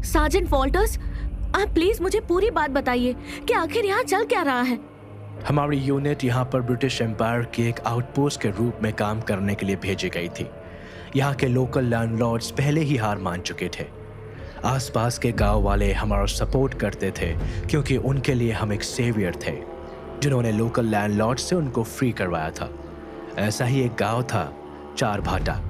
Sergeant Walter's, आप please मुझे पूरी बात बताइए कि आखिर यहाँ चल क्या रहा है। हमारी यूनिट यहाँ पर ब्रिटिश एम्पायर के एक आउटपोस्ट के रूप में काम करने के लिए भेजी गई थी। यहाँ के लोकल लैंडलॉर्ड्स पहले ही हार मान चुके थे। आसपास के गांव वाले हमारा सपोर्ट करते थे क्योंकि उनके लिए हम एक सेवियर थे जिन्होंने लोकल लैंडलॉर्ड से उनको फ्री करवाया था। ऐसा ही एक गांव था, चार भाटा।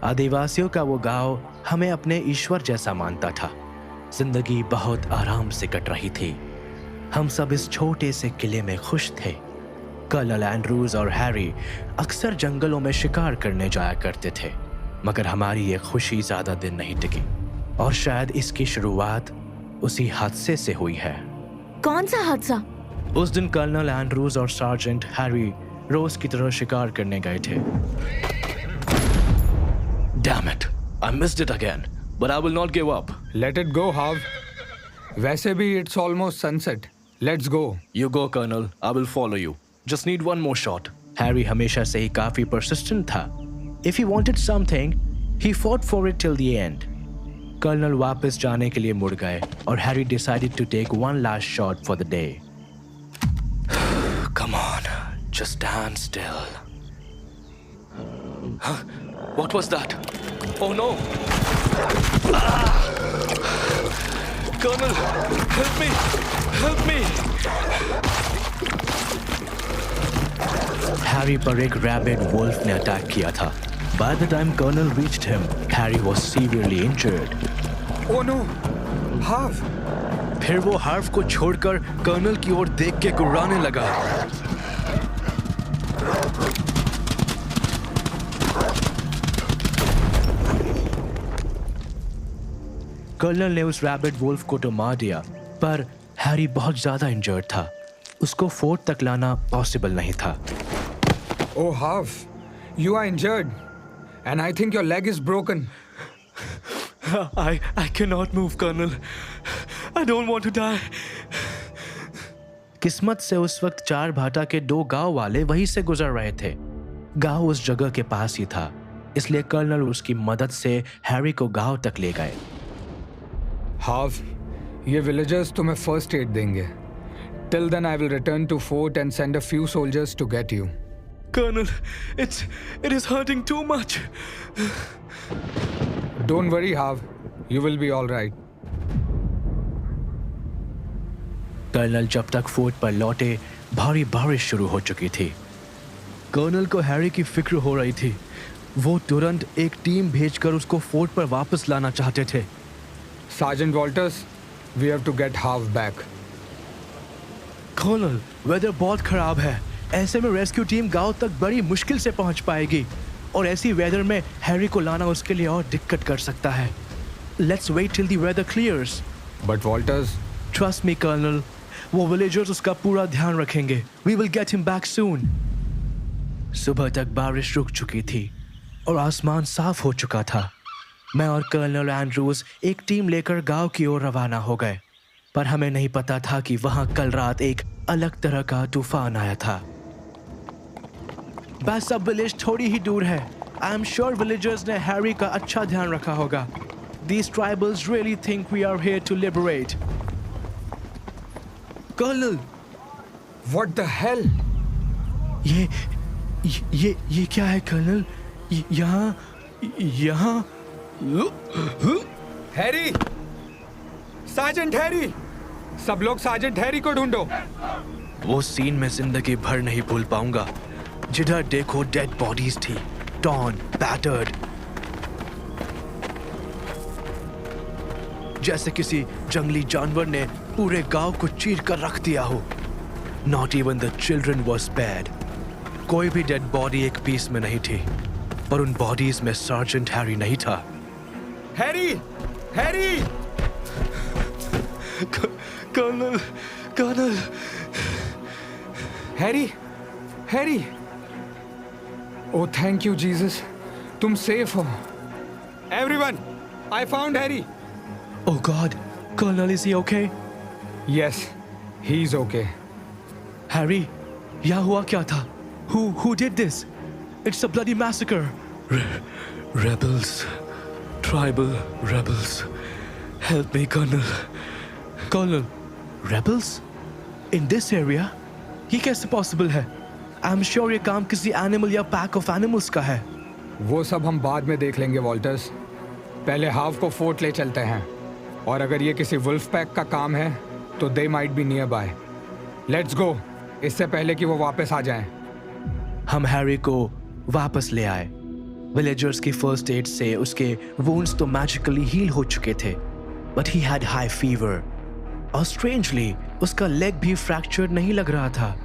आदिवासियों का वो गांव हमें अपने ईश्वर जैसा मानता था। जिंदगी बहुत आराम से कट रही थी। हम सब इस छोटे से किले में खुश थे। कर्नल एंड्रूज और हैरी अक्सर जंगलों में शिकार करने जाया करते थे, मगर हमारी ये खुशी ज्यादा दिन नहीं टिकी और शायद इसकी शुरुआत उसी हादसे से हुई है। कौन सा हादसा? उस दिन कर्नल एंड्रूज और सार्जेंट हैरी रोज की तरह शिकार करने गए थे। Damn it, I missed it again, but I will not give up. Let it go, Hav. वैसे भी it's almost sunset. Let's go. You go, Colonel. I will follow you. Just need one more shot. Harry हमेशा से ही काफी persistent था. If he wanted something, he fought for it till the end. Colonel वापस जाने के लिए मुड़ गए और Harry decided to take one last shot for the day. Come on, just stand still. Huh? What was that? Oh no! Ah! Colonel, help me! Help me! Harry पर एक rabid wolf ने अटैक किया था। By the time Colonel reached him, Harry was severely injured. Oh no! Hav! फिर वो हार्व को छोड़कर colonel की ओर देख के गुर्राने लगा। कर्नल ने उस रैबिट वुल्फ को तो मार दिया, पर हैरी बहुत ज्यादा इंजर्ड था। उसको फोर्ट तक लाना पॉसिबल नहीं था। Oh, Hav, you are injured, and I think your leg is broken. I cannot move, Colonel. I don't want to die. किस्मत से उस वक्त चार भाटा के दो गांव वाले वहीं से गुजर रहे थे। गांव उस जगह के पास ही था, इसलिए कर्नल उसकी मदद से हैरी को गांव तक ले गए। Hav, ये villagers तुम्हें first aid देंगे. Till then, I will return to fort and send a few soldiers to get you. Colonel, it is hurting too much. Don't worry, Hav. You will be all right. Colonel जब तक fort पर लौटे, भारी बारिश शुरू हो चुकी थी। कर्नल को हैरी की फिक्र हो रही थी। वो तुरंत एक टीम भेजकर उसको फोर्ट पर वापस लाना चाहते थे। Sergeant Walters, we have to get Hav back. Colonel, weather बहुत खराब है। ऐसे में रेस्क्यू टीम गांव तक बड़ी मुश्किल से पहुंच पाएगी और ऐसी वेदर में हैरी को लाना उसके लिए और दिक्कत कर सकता है। Let's wait till the weather clears. But Walters, Trust me, Colonel. वो विलेजर्स उसका पूरा ध्यान रखेंगे। We will get him back soon. सुबह तक बारिश रुक चुकी थी और आसमान साफ हो चुका था। मैं और कर्नल एंड्रूज एक टीम लेकर गांव की ओर रवाना हो गए, पर हमें नहीं पता था कि वहां कल रात एक अलग तरह का तूफान आया था। बस सब विलेज थोड़ी ही दूर है। आई एम श्योर विलेजर्स ने हैरी का अच्छा ध्यान रखा होगा। These tribals really think we are here to liberate. Colonel, what the hell? ये क्या है कर्नल? यहाँ हैरी! Sergeant Harry! सब लोग सार्जेंट हैरी को ढूंढो। वो सीन मैं जिंदगी भर नहीं भूल पाऊंगा। जिधर देखो डेड बॉडीज थी, torn, battered, जैसे किसी जंगली जानवर ने पूरे गांव को चीर कर रख दिया हो। Not even the children were spared. कोई भी डेड बॉडी एक पीस में नहीं थी, पर उन बॉडीज में सार्जेंट हैरी नहीं था। Harry! Harry! Colonel Harry! Harry! Oh, thank you, Jesus. तुम सेफ हो। Everyone, I found Harry. Oh God, Colonel, is he okay? Yes, he's okay. Harry, यहाँ हुआ क्या था? Who did this? It's a bloody massacre. Rebels, tribal rebels. Help me, Colonel. Colonel, rebels? In this area? ये कैसे possible है? I'm sure ये काम किसी animal या pack of animals का है. वो सब हम बाद में देख लेंगे वॉल्टर्स। पहले हाव को फोर्ट ले चलते हैं, और अगर ये किसी वुल्फ पैक का काम है तो they might be near by. Let's go, इससे पहले कि वो वापस आ जाएं। हम हैरी को वापस ले आए। विलेजर्स की फर्स्ट एड से उसके वुंड्स तो मैजिकली हील हो चुके थे, but he had high fever और स्ट्रेंजली उसका लेग भी फ्रैक्चर्ड नहीं लग रहा था।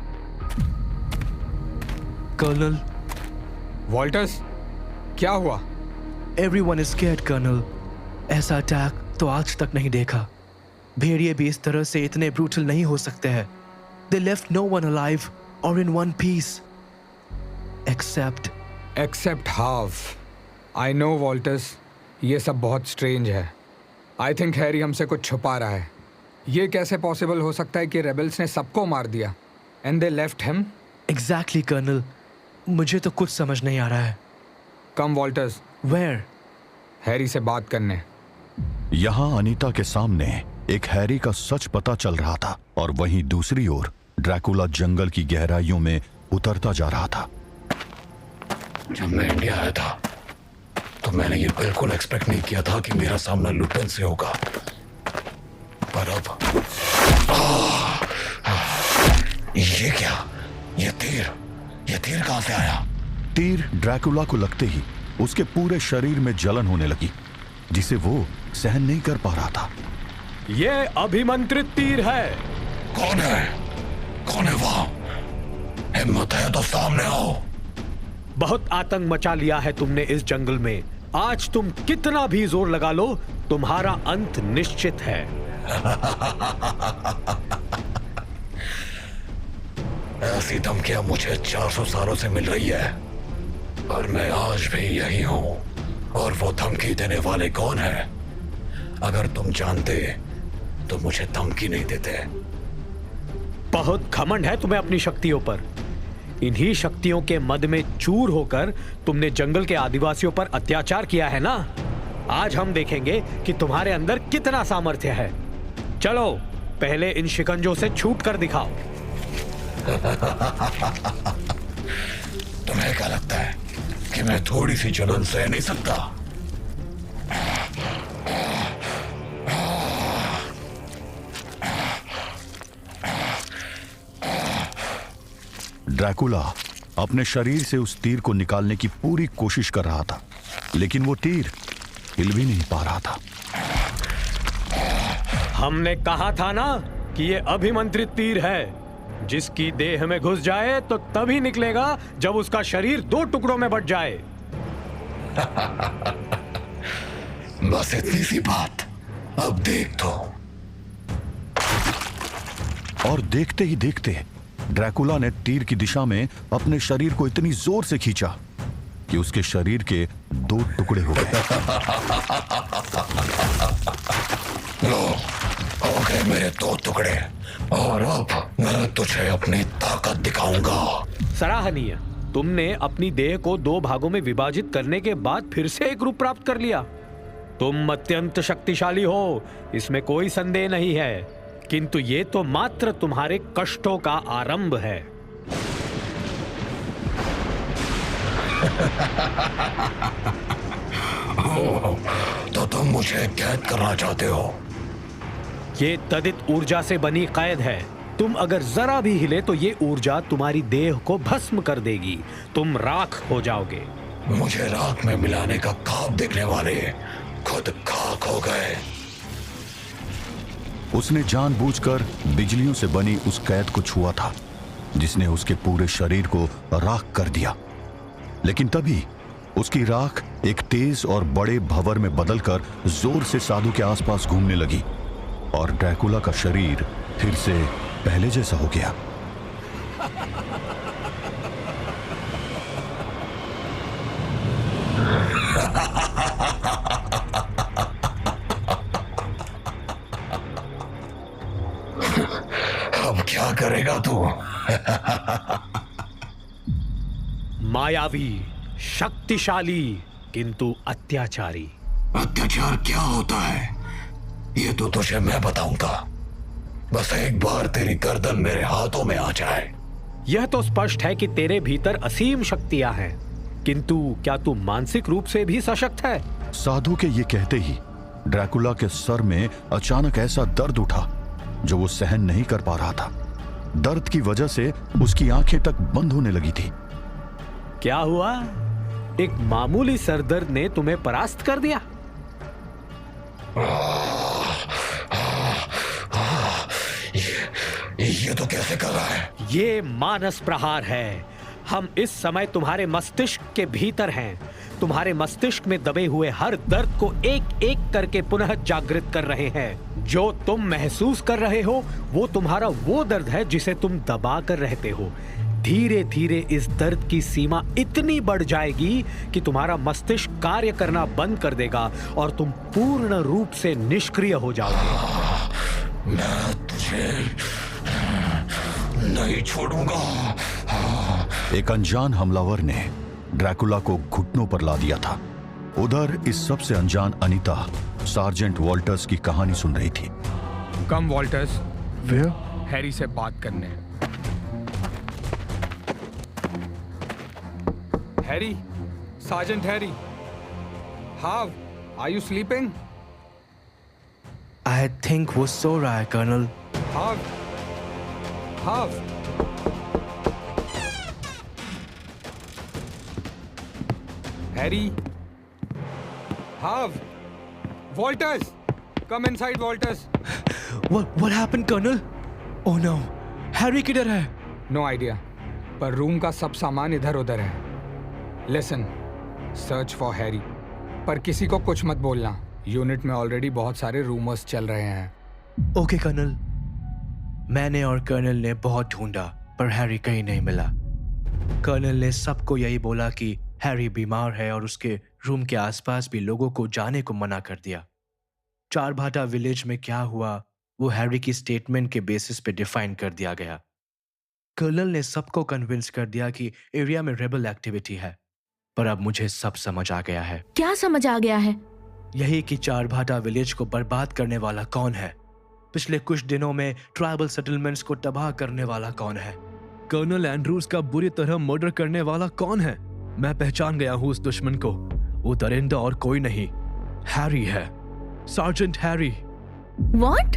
कर्नल, वॉल्टर्स, क्या हुआ? Everyone is scared colonel. ऐसा अटैक तो आज तक नहीं देखा। भेड़िए भी इस तरह से इतने ब्रूटल नहीं हो सकते हैं। They left no one alive or in one piece. Except Hav. I know Walters, ये सब बहुत स्ट्रेंज है। आई थिंक हैरी हमसे कुछ छुपा रहा है। ये कैसे पॉसिबल हो सकता है कि रेबल्स ने सबको मार दिया and they left him? Exactly, colonel. मुझे तो कुछ समझ नहीं आ रहा है। कम वॉल्टर्स। Where? हैरी से बात करने। यहाँ अनीता के सामने एक हैरी का सच पता चल रहा था, और वहीं दूसरी ओर ड्रैकुला जंगल की गहराइयों में उतरता जा रहा था। जब मैं इंडिया आया था तो मैंने ये बिल्कुल एक्सपेक्ट नहीं किया था कि मेरा सामना लुटन से होगा, पर अब ये क्या? ये तीर कहां से आया? तीर ड्रैकुला को लगते ही उसके पूरे शरीर में जलन होने लगी, जिसे वो सहन नहीं कर पा रहा था। ये अभिमंत्रित तीर है। कौन है वहां? हिम्मत है तो सामने आओ। बहुत आतंक मचा लिया है तुमने इस जंगल में। आज तुम कितना भी जोर लगा लो, तुम्हारा अंत निश्चित है। ऐसी धमकियां मुझे 400 सालों से मिल रही है, और मैं आज भी यही हूं। और वो धमकी देने वाले कौन है? अगर तुम जानते तो मुझे धमकी नहीं देते। बहुत घमंड है तुम्हें अपनी शक्तियों पर। इन्हीं शक्तियों के मद में चूर होकर तुमने जंगल के आदिवासियों पर अत्याचार किया है ना। आज हम देखेंगे कि तुम्हारे अंदर कितना सामर्थ्य है। चलो पहले इन शिकंजों से छूट कर दिखाओ। तुम्हें क्या लगता है कि मैं थोड़ी सी जलन सह नहीं सकता? ड्रैकुला अपने शरीर से उस तीर को निकालने की पूरी कोशिश कर रहा था, लेकिन वो तीर हिल भी नहीं पा रहा था। हमने कहा था ना कि ये अभिमंत्रित तीर है। जिसकी देह में घुस जाए तो तभी निकलेगा जब उसका शरीर 2 टुकड़ों में बट जाए। बस इतनी सी बात। अब देख दो। और देखते ही देखते ड्रैकुला ने तीर की दिशा में अपने शरीर को इतनी जोर से खींचा कि उसके शरीर के 2 टुकड़े हो गए। लो, हो गए मेरे 2 टुकड़े, और अब मैं तुझे अपनी ताकत दिखाऊंगा। सराहनीय। तुमने अपनी देह को 2 भागों में विभाजित करने के बाद फिर से एक रूप प्राप्त कर लिया। तुम अत्यंत शक्तिशाली हो, इसमें कोई संदेह नहीं है, किंतु ये तो मात्र तुम्हारे कष्टों का आरंभ है। तो तुम मुझे कैद करना चाहते हो? ये तदित ऊर्जा से बनी कैद है। तुम अगर जरा भी हिले तो ये ऊर्जा तुम्हारी देह को भस्म कर देगी। तुम राख हो जाओगे। मुझे राख में मिलाने का ख्वाब देखने वाले खुद खाक हो गए। उसने जानबूझकर बिजलियों से बनी उस कैद को छुआ था, जिसने उसके पूरे शरीर को राख कर दिया। लेकिन तभी उसकी राख एक तेज और बड़े भंवर में बदलकर जोर से साधु के आसपास घूमने लगी, और ड्रैकुला का शरीर फिर से पहले जैसा हो गया। अब क्या करेगा तू? मायावी, शक्तिशाली, किंतु अत्याचारी। अत्याचार क्या होता है? ये तो तुझे मैं बताऊंगा। बस एक बार तेरी गर्दन मेरे हाथों में आ जाए। यह तो स्पष्ट है कि तेरे भीतर असीम शक्तियां हैं, किंतु क्या तू मानसिक रूप से भी सशक्त है? साधु के ये कहते ही ड्रैकुला के सर में अचानक ऐसा दर्द उठा जो वो सहन नहीं कर पा रहा था। दर्द की वजह से उसकी आंखें तक बंद होने लगी थी। क्या हुआ? एक मामूली सरदर्द ने तुम्हें परास्त कर दिया? ये तो कैसे कर रहा है? ये मानस प्रहार है। हम इस समय तुम्हारे मस्तिष्क के भीतर हैं। तुम्हारे मस्तिष्क में दबे हुए हर दर्द को एक एक करके पुनः जागृत कर रहे हैं। जो तुम महसूस कर रहे हो वो तुम्हारा वो दर्द है जिसे तुम दबा कर रहते हो। धीरे धीरे इस दर्द की सीमा इतनी बढ़ जाएगी कि तुम्हारा मस्तिष्क कार्य करना बंद कर देगा और तुम पूर्ण रूप से निष्क्रिय हो जाओगे। मैं तुझे नहीं छोड़ूंगा। एक अनजान हमलावर ने ड्रैकुला को घुटनों पर ला दिया था। उधर इस सबसे अनजान अनीता सार्जेंट वॉल्टर्स की कहानी सुन रही थी। कम वॉल्टर्स, Where? हैरी से बात करने। Harry, sergeant Harry, how are you sleeping? I think वो सो रहा है colonel. How Harry, how Walters, come inside Walters. What happened, colonel? Oh no, Harry किधर है? नो आइडिया, पर रूम का सब सामान इधर उधर है। लिसन, सर्च फॉर हैरी, पर किसी को कुछ मत बोलना। यूनिट में ऑलरेडी बहुत सारे रूमर्स चल रहे हैं। Okay colonel. मैंने और कर्नल ने बहुत ढूंढा पर हैरी कहीं नहीं मिला। कर्नल ने सबको यही बोला कि हैरी बीमार है और उसके रूम के आसपास भी लोगों को जाने को मना कर दिया। चारभाटा विलेज में क्या हुआ वो हैरी की स्टेटमेंट के बेसिस पे डिफाइन कर दिया गया। कर्नल ने सबको कन्विंस कर दिया कि एरिया में रेबल एक्टिविटी है, पर अब मुझे सब समझ आ गया है। क्या समझ आ गया है? यही कि चारभाटा विलेज को बर्बाद करने वाला कौन है, पिछले कुछ दिनों में ट्राइबल सेटलमेंट्स को तबाह करने वाला कौन है, कर्नल एंड्रूज का बुरी तरह मर्डर करने वाला कौन है। मैं पहचान गया हूं उस दुश्मन को। वो दरिंदा और कोई नहीं, हैरी है, सार्जेंट हैरी। What?